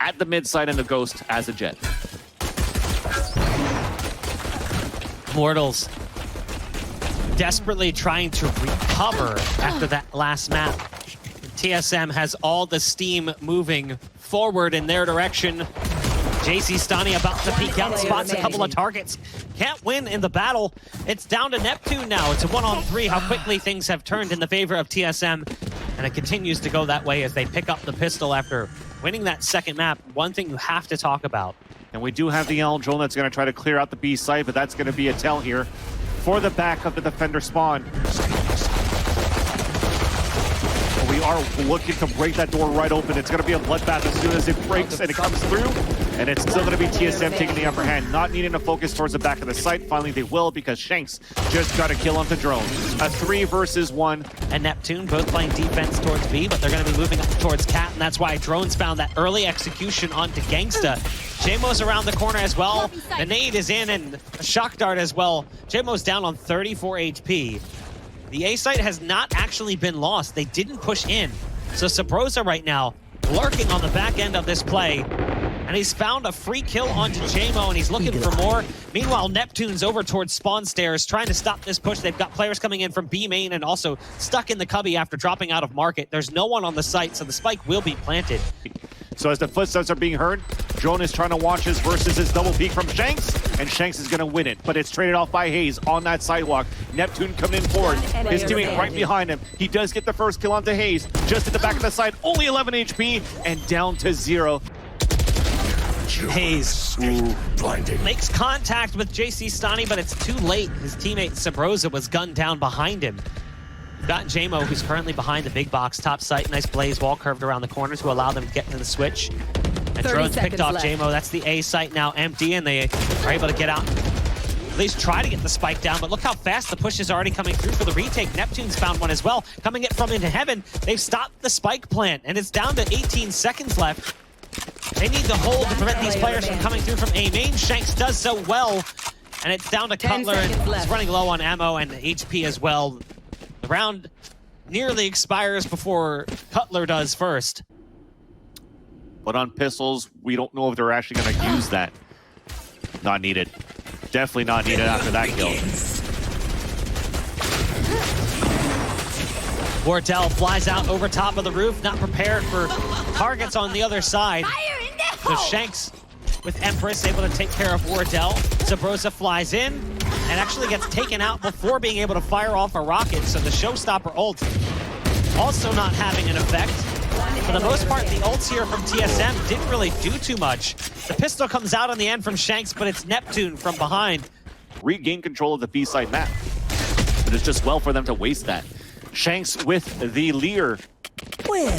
at the mid side and the Ghost as a jet. Mortals desperately trying to recover after that last map. TSM has all the steam moving forward in their direction. jcStani about to peek out, spots a couple of targets. Can't win in the battle. It's down to Neptune now. It's a 1-on-3. How quickly things have turned in the favor of TSM. And it continues to go that way as they pick up the pistol after winning that second map. One thing you have to talk about. And we do have the L drone that's going to try to clear out the B site, but that's going to be a tell here for the back of the defender spawn. We are looking to break that door right open. It's going to be a bloodbath as soon as it breaks and it comes through. And it's still going to be TSM taking the upper hand, not needing to focus towards the back of the site. Finally, they will because Shanks just got a kill onto Drone. A 3 versus 1. And Neptune both playing defense towards B, but they're going to be moving up towards Cat, and that's why Drones found that early execution onto Genghsta. jmoh's around the corner as well. The nade is in and a shock dart as well. jmoh's down on 34 HP. The A site has not actually been lost. They didn't push in. So Subroza right now lurking on the back end of this play. And he's found a free kill onto jmoh, and he's looking for more. Meanwhile, Neptune's over towards spawn stairs, trying to stop this push. They've got players coming in from B main and also stuck in the cubby after dropping out of market. There's no one on the site, so the spike will be planted. So as the footsteps are being heard, Drone is trying to watch his versus his double peek from Shanks, and Shanks is going to win it. But it's traded off by Hazed on that sidewalk. Neptune coming in forward. His teammate right behind him. He does get the first kill onto Hazed, just at the back of the side. Only 11 HP and down to 0. Hazed makes contact with jcStani, but it's too late. His teammate Subroza was gunned down behind him. We've got jmoh, who's currently behind the big box top site. Nice blaze wall curved around the corners to allow them to get to the switch. And Drones picked off jmoh. That's the A site now empty, and they are able to get out. At least try to get the spike down, but look how fast the push is already coming through for the retake. Neptune's found one as well. Coming it from into heaven, they've stopped the spike plant, and it's down to 18 seconds left. They need to hold to prevent these players from coming through from A main. Shanks does so well, and it's down to Cutler, and he's running low on ammo and HP as well. The round nearly expires before Cutler does first. But on pistols, we don't know if they're actually going to use that. Not needed. Definitely not needed after that kill. Wardell flies out over top of the roof, not prepared for targets on the other side. So Shanks with Empress able to take care of Wardell. Subroza flies in and actually gets taken out before being able to fire off a rocket. So the showstopper ult also not having an effect. For the most part, the ults here from TSM didn't really do too much. The pistol comes out on the end from Shanks, but it's Neptune from behind. Regain control of the B side map. But it's just well for them to waste that. Shanks with the Leer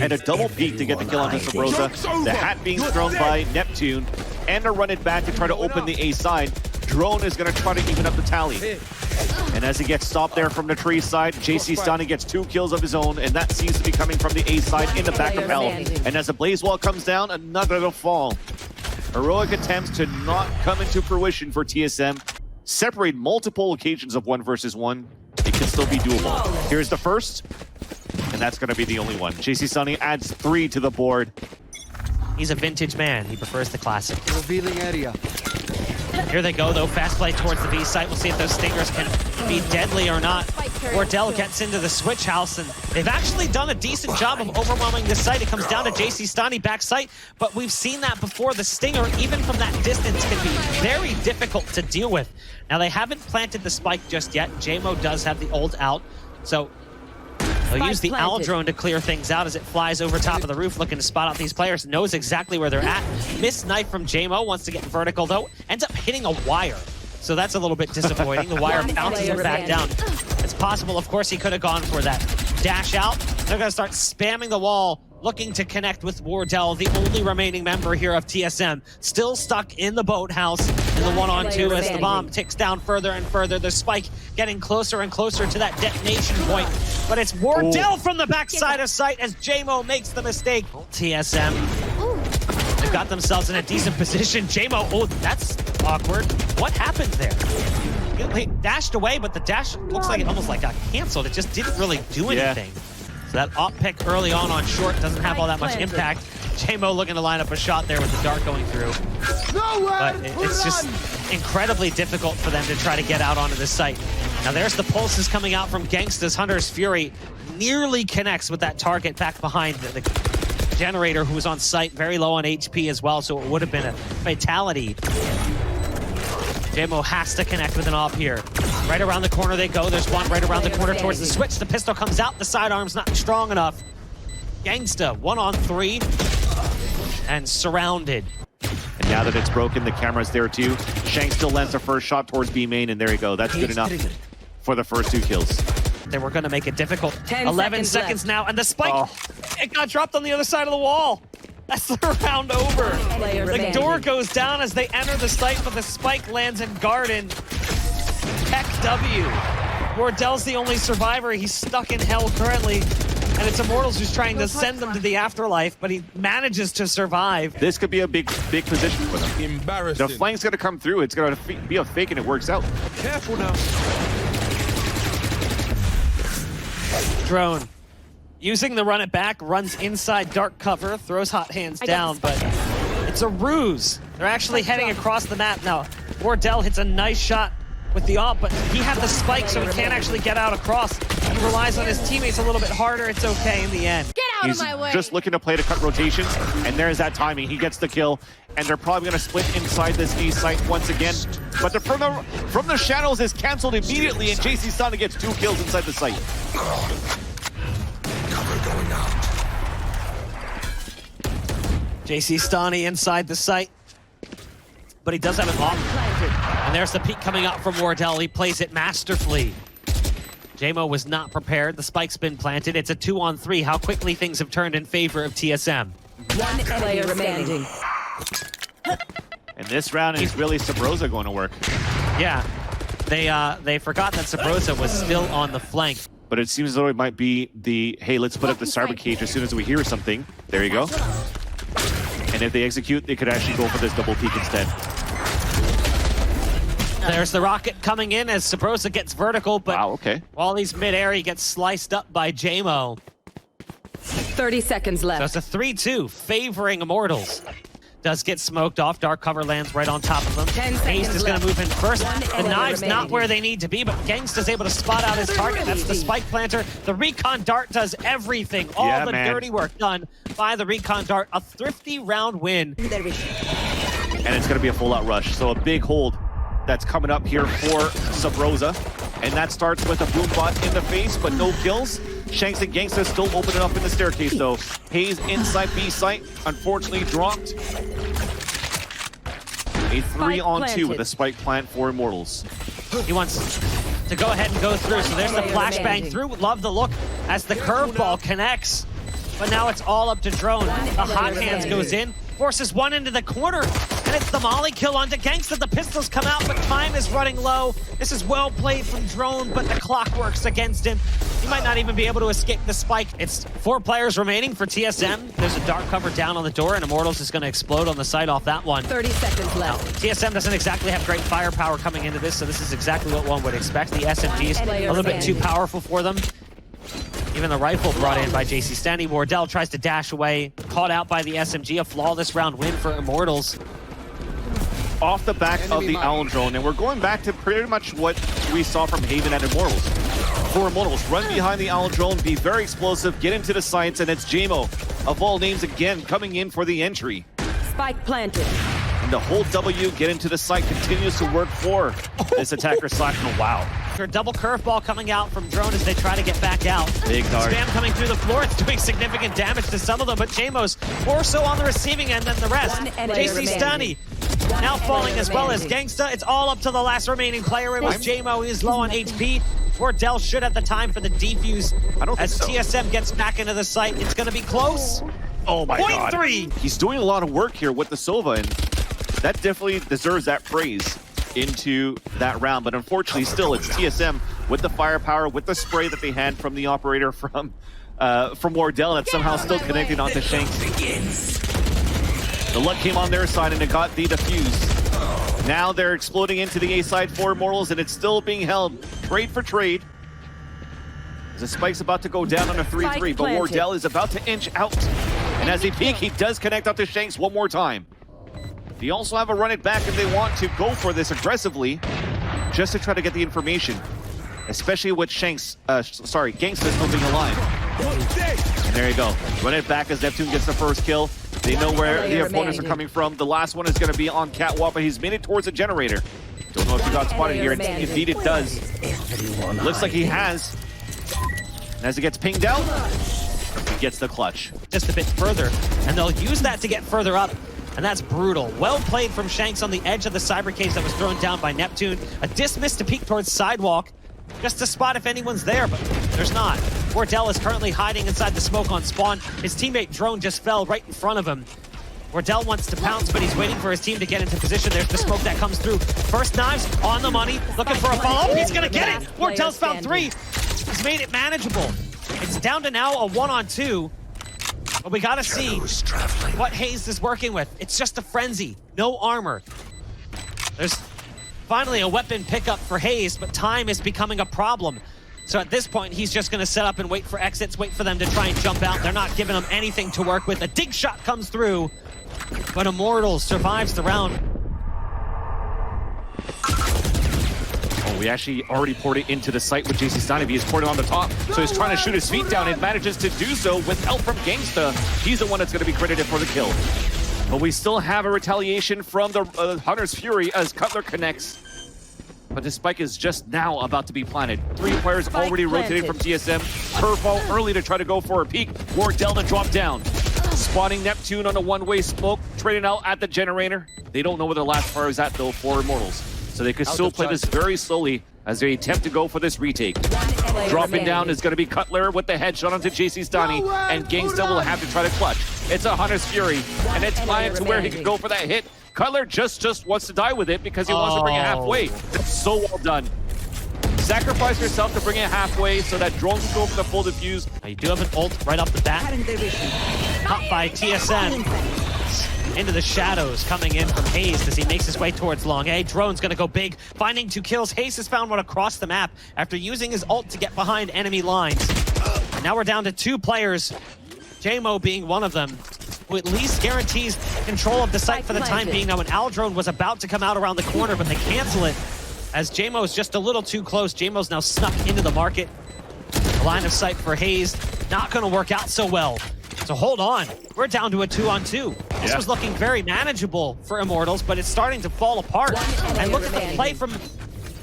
and a double peek to get the kill onto Subroza. The hat being thrown by Neptune, and a run it back to try to open the A side. Drone is going to try to even up the tally. And as he gets stopped there from the tree side, jcStani gets 2 kills of his own, and that seems to be coming from the A side in the back of hell. And as the blaze wall comes down, another to fall. Heroic attempts to not come into fruition for TSM. Separate multiple occasions of 1 versus 1. It can still be doable. Here's the first, and that's going to be the only one. jcStani adds 3 to the board. He's a vintage man. He prefers the classic. Revealing area. Here they go, though. Fast play towards the B site. We'll see if those stingers can be deadly or not. Wardell gets into the switch house, and they've actually done a decent job of overwhelming this site. It comes down to jcStani back site, but we've seen that before. The stinger, even from that distance, can be very difficult to deal with. Now, they haven't planted the spike just yet. jmoh does have the ult out, so they'll use the owl drone to clear things out as it flies over top of the roof, looking to spot out these players. Knows exactly where they're at. Missed knife from jmoh, wants to get vertical though. Ends up hitting a wire. So that's a little bit disappointing. The wire bounces him back down. It's possible, of course, he could have gone for that dash out. They're going to start spamming the wall, looking to connect with Wardell, the only remaining member here of TSM. Still stuck in the boathouse in the 1-on-2 as the bomb ticks down further and further. The spike getting closer and closer to that detonation point. But it's Wardell from the backside of sight as jmoh makes the mistake. TSM, they've got themselves in a decent position. jmoh, oh, that's awkward. What happened there? He dashed away, but the dash looks like it almost like got canceled. It just didn't really do anything. So that op pick early on short doesn't have all that much impact. jmoh looking to line up a shot there with the dart going through. But it's just incredibly difficult for them to try to get out onto this site. Now there's the pulses coming out from Genghsta's Hunter's Fury. Nearly connects with that target back behind the generator who was on site, very low on HP as well, so it would have been a fatality. jmoh has to connect with an op here. Right around the corner they go. There's one right around the corner towards the switch. The pistol comes out. The sidearm's not strong enough. Genghsta, 1-on-3 and surrounded. And now that it's broken, the camera's there too. Shanks still lands the first shot towards B main, and there you go. That's good enough for the first 2 kills. They were going to make it difficult. 11 seconds now, and the spike, it got dropped on the other side of the wall. That's the round over. The door goes down as they enter the site, but the spike lands in garden. Tech W. Wardell's the only survivor. He's stuck in hell currently, and it's Immortals who's trying to send them to the afterlife, but he manages to survive. This could be a big position for them. Embarrassing. The flank's going to come through. It's going to be a fake, and it works out. Careful now. Drone, using the run it back, runs inside dark cover, throws hot hands down, but it's a ruse. They're actually heading across the map now. Wardell hits a nice shot with the op, but he had the spike, so he can't actually get out across. He relies on his teammates a little bit harder. It's okay in the end. Get out He's of my way. just looking to play to cut rotations, and there's that timing. He gets the kill, and they're probably going to split inside this A site once again. But the from the shadows is canceled immediately, and jcStani gets 2 kills inside the site. Cover going out. jcStani inside the site, but he does have an op. And there's the peek coming up from Wardell. He plays it masterfully. jmoh was not prepared. The spike's been planted. It's a 2-on-3. How quickly things have turned in favor of TSM. One player remaining. And this round is really Subroza going to work. Yeah, they forgot that Subroza was still on the flank. But it seems as though it might be the, hey, let's put up the cyber cage as soon as we hear something. There you go. And if they execute, they could actually go for this double peek instead. There's the rocket coming in as Subroza gets vertical, but wow, okay. While he's mid-air, he gets sliced up by jmoh. 30 seconds left. So it's a 3-2 favoring Immortals. Does get smoked off. Dark cover lands right on top of him. Hazed is going to move in first. The knives not where they need to be, but Genghsta's able to spot out his target. That's the spike planter. The recon dart does everything. All the dirty work done by the recon dart. A thrifty round win. And it's going to be a full-out rush. So a big hold that's coming up here for Subroza. And that starts with a boom bot in the face, but no kills. Shanks and Genghsta still opening up in the staircase, though. Hazed inside B site, unfortunately dropped. A 3-on-2 with a spike plant for Immortals. He wants to go ahead and go through, so there's the flashbang through. Love the look as the curveball connects. But now it's all up to Drone. The hot hands goes in, forces one into the corner, and it's the molly kill onto Genghsta. The pistols come out, but time is running low. This is well played from Drone, but the clock works against him. He might not even be able to escape the spike. It's 4 players remaining for TSM. There's a dark cover down on the door, and Immortals is going to explode on the site off that one. 30 seconds left. Now, TSM doesn't exactly have great firepower coming into this, so this is exactly what one would expect. The SMG is a little bit too powerful for them. Even the rifle brought in by jcStani. Wardell tries to dash away, caught out by the SMG. A flawless round win for Immortals. Off the back of the Owl Drone, and we're going back to pretty much what we saw from Haven at Immortals. For Immortals, run behind the Owl Drone, be very explosive, get into the sights, and it's jmoh, of all names again, coming in for the entry. Spike planted. And the whole W, get into the site, continues to work for this attacker slash. Wow. A double curveball coming out from Drone as they try to get back out. Big dart. Spam coming through the floor. It's doing significant damage to some of them, but jmoh's more so on the receiving end than the rest. jcStani now falling as well as Genghsta. It's all up to the last remaining player. It was jmoh. He is low on HP. Wardell should have the time for the defuse. As TSM gets back into the site, it's going to be close. Oh my god. 0.3. He's doing a lot of work here with the Sova, and that definitely deserves that praise into that round. But unfortunately, still, it's TSM with the firepower, with the spray that they had from the operator from Wardell, that's somehow still connecting onto Shanks. The luck came on their side, and it got the defuse. Now they're exploding into the A side for Immortals, and it's still being held trade for trade. The spike's about to go down on a 3-3, but Wardell is about to inch out. And as they peek, he does connect up to Shanks one more time. They also have a run it back if they want to go for this aggressively, just to try to get the information. Especially with Shanks, Genghsta still being alive. And there you go. Run it back as Neptune gets the first kill. They know where the opponents are coming from. The last one is going to be on Catwalk, but he's made it towards the generator. Don't know if he got spotted here. Indeed it does. Looks like he has. And as it gets pinged out, he gets the clutch. Just a bit further, and they'll use that to get further up. And that's brutal. Well played from Shanks on the edge of the cyber case that was thrown down by Neptune. A dismiss to peek towards sidewalk. Just to spot if anyone's there, but there's not. Wardell is currently hiding inside the smoke on spawn. His teammate Drone just fell right in front of him. Wardell wants to pounce, but he's waiting for his team to get into position. There's the smoke that comes through. First knives on the money, looking for a follow-up. He's gonna get it! Wardell's found 3. He's made it manageable. It's down to now a 1-on-2. But we gotta see what Hazed is working with. It's just a frenzy, no armor. There's finally a weapon pickup for Hazed, but time is becoming a problem. So at this point, he's just gonna set up and wait for exits, wait for them to try and jump out. They're not giving him anything to work with. A dig shot comes through, but Immortals survives the round. Oh, we actually already poured it into the site with jcStani. He's poured it on the top, so he's trying to shoot his feet down and manages to do so with help from Genghsta. He's the one that's gonna be credited for the kill. But we still have a retaliation from the Hunter's Fury as Cutler connects. But the spike is just now about to be planted. 3 players already rotated from TSM. Curveball early to try to go for a peek. Wardell to drop down. Spotting Neptune on a one-way smoke, trading out at the generator. They don't know where the last player is at though for Immortals. So they could still play this very slowly as they attempt to go for this retake. Dropping down is going to be Cutler with the headshot onto jcStani, and Genghsta will have to try to clutch. It's a Hunter's Fury, and it's flying to where he can go for that hit. Cutler just wants to die with it because he wants to bring it halfway. So well done. Sacrifice yourself to bring it halfway so that Drone can go for the full defuse. Now you do have an ult right off the bat. Caught by TSM. Into the shadows coming in from Hazed as he makes his way towards long A. Drone's gonna go big, finding 2 kills. Hazed has found one across the map after using his ult to get behind enemy lines. And now we're down to 2 players, jmoh being one of them, who at least guarantees control of the site for the time being. Now, an Aldrone was about to come out around the corner, but they cancel it as jmoh is just a little too close. jmoh's now snuck into the market. The line of sight for Hazed not gonna work out so well. So hold on, we're down to a 2-on-2. This was looking very manageable for Immortals, but it's starting to fall apart. And look at the play from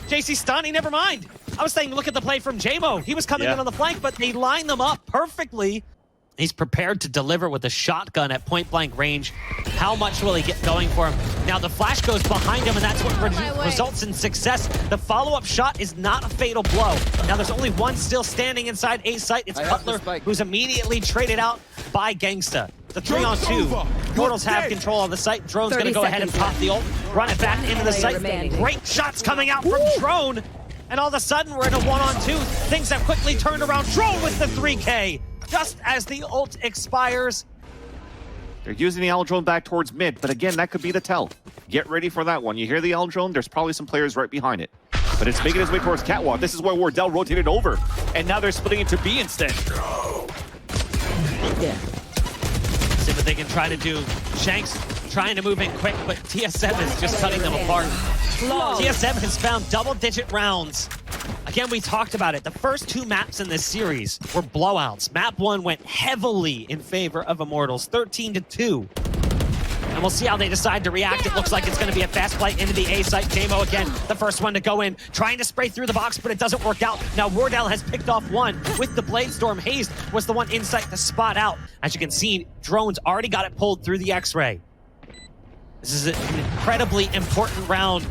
jcStani, never mind. I was saying, look at the play from jmoh. He was coming in on the flank, but they line them up perfectly. He's prepared to deliver with a shotgun at point-blank range. How much will he get going for him? Now the flash goes behind him, and that's what results in success. The follow-up shot is not a fatal blow. Now there's only one still standing inside A site. It's Cutler, who's immediately traded out by Genghsta. The 3-on-2. Immortals have control of the site. Drone's going to go ahead and pop the ult, run it back into the site. Great shots coming out from Drone. And all of a sudden, we're in a 1-on-2. Things have quickly turned around. Drone with the 3K. Just as the ult expires. They're using the Aldrone back towards mid, but again, that could be the tell. Get ready for that one. You hear the Aldrone, there's probably some players right behind it. But it's making its way towards Catwalk. This is where Wardell rotated over, and now they're splitting into B instead. Yeah. See what they can try to do. Shanks trying to move in quick, but TSM is just cutting them apart. TSM has found double-digit rounds. Again, we talked about it. The first 2 maps in this series were blowouts. Map 1 went heavily in favor of Immortals, 13-2. And we'll see how they decide to react. It looks like it's going to be a fast flight into the A site. jmoh again, the first one to go in, trying to spray through the box, but it doesn't work out. Now Wardell has picked off one with the Blade Storm. Hazed was the one inside to spot out. As you can see, Drone's already got it pulled through the X-ray. This is an incredibly important round.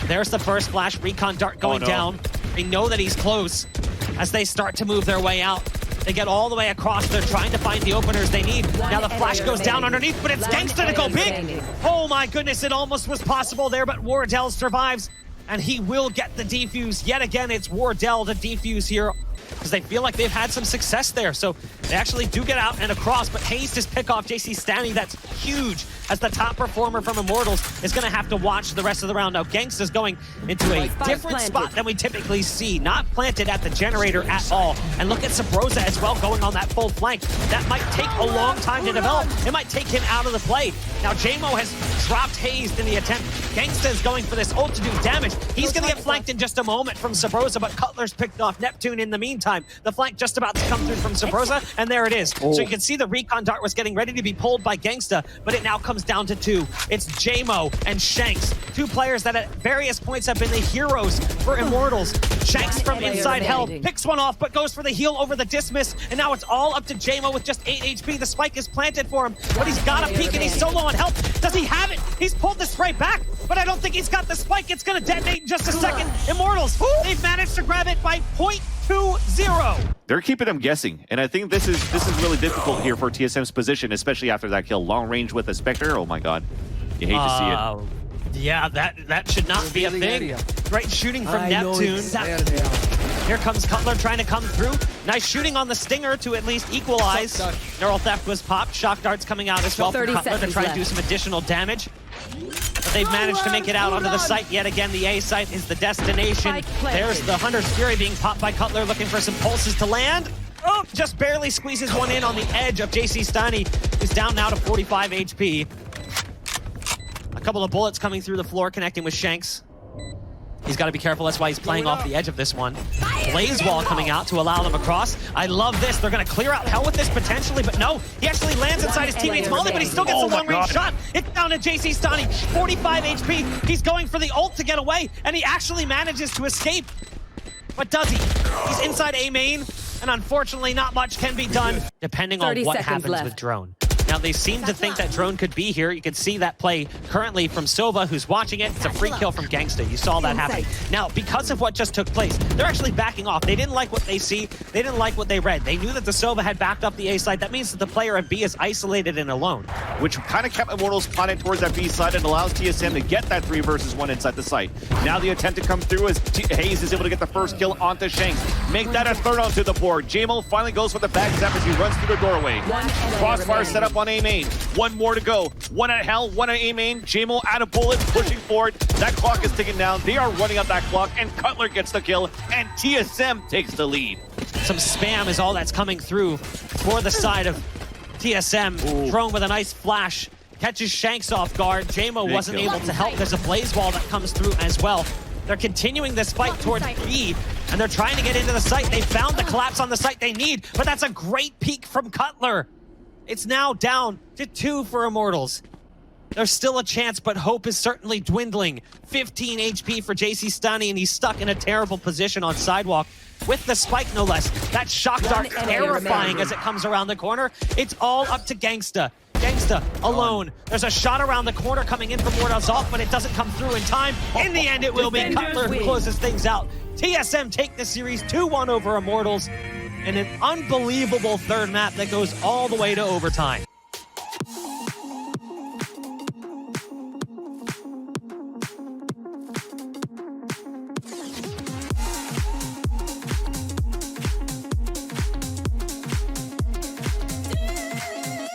There's the first flash, recon dart going down. They know that he's close as they start to move their way out. They get all the way across. They're trying to find the openers they need. Now the flash goes down underneath, but it's Genghsta to go big. Oh my goodness, it almost was possible there, but Wardell survives, and he will get the defuse. Yet again, it's Wardell to defuse here because they feel like they've had some success there. So they actually do get out and across, but Hazed is pick off jcStani. That's huge, as the top performer from Immortals is going to have to watch the rest of the round. Now Genghsta's going into a different spot than we typically see, not planted at the generator at all. And look at Subroza as well, going on that full flank. That might take a long time to develop. It might take him out of the play. Now jmoh has dropped Hazed in the attempt. Genghsta is going for this ult to do damage. He's going to get flanked in just a moment from Subroza, but Cutler's picked off Neptune in the meantime. The flank just about to come through from Subroza, and there it is. So you can see the recon dart was getting ready to be pulled by Genghsta, but it now comes down to two. It's jmoh and Shanks, two players that at various points have been the heroes for Immortals. Shanks from inside hell picks one off, but goes for the heal over the dismiss, and now it's all up to jmoh with just 8 HP. The spike is planted for him, but he's got a peek and he's so low on health. Does he have it? He's pulled the spray back, but I don't think he's got the spike. It's going to detonate in just a second. Immortals, they've managed to grab it by 0.20. They're keeping them guessing, and I think this is really difficult here for TSM's position, especially after that kill. Long range with a Spectre. Oh my god, you hate to see it. Yeah, that should not be a thing. Great shooting from Neptune. Here comes Cutler trying to come through. Nice shooting on the Stinger to at least equalize. Neural Theft was popped. Shock darts coming out as well from Cutler to try and do some additional damage. But they've managed to make it out onto the site yet again. The A site is the destination. There's the Hunter's Fury being popped by Cutler, looking for some pulses to land. Oh, just barely squeezes one in on the edge of jcStani, who's down now to 45 HP. A couple of bullets coming through the floor, connecting with Shanks. He's got to be careful. That's why he's playing off the edge of this one. Blaze Wall coming out to allow them across. I love this. They're going to clear out hell with this potentially, but no. He actually lands inside his teammate's molly, but he still gets a long-range shot. It's down to jcStani, 45 HP. He's going for the ult to get away, and he actually manages to escape. But does he? He's inside A main, and unfortunately not much can be done, depending on what happens with Drone. Now, they seem to think that Drone could be here. You can see that play currently from Sova, who's watching it. It's a free kill from Genghsta. You saw that happen. Now, because of what just took place, they're actually backing off. They didn't like what they see. They didn't like what they read. They knew that the Sova had backed up the A side. That means that the player at B is isolated and alone. Which kind of kept Immortals plotted towards that B side and allows TSM to get that 3 versus 1 inside the site. Now the attempt to come through as Hazed is able to get the first kill onto Shanks. Make that a third onto the board. jmoh finally goes for the back step as he runs through the doorway. Crossfire set up on A main. One more to go. One at hell, one at A main. jmoh out of bullets, pushing forward. That clock is ticking down. They are running up that clock, and Cutler gets the kill, and TSM takes the lead. Some spam is all that's coming through for the side of TSM. Drone with a nice flash. Catches Shanks off guard. jmoh wasn't able to help. There's a blaze wall that comes through as well. They're continuing this fight towards B, and they're trying to get into the site. They found the collapse on the site they need, but that's a great peek from Cutler. It's now down to 2 for Immortals. There's still a chance, but hope is certainly dwindling. 15 HP for jcStani, and he's stuck in a terrible position on Sidewalk with the spike, no less. That shock dart terrifying as it comes around the corner. It's all up to Genghsta. Genghsta alone. There's a shot around the corner coming in from Wardell's off, but it doesn't come through in time. In the end, it will be Cutler who closes things out. TSM take the series 2-1 over Immortals in an unbelievable third map that goes all the way to overtime.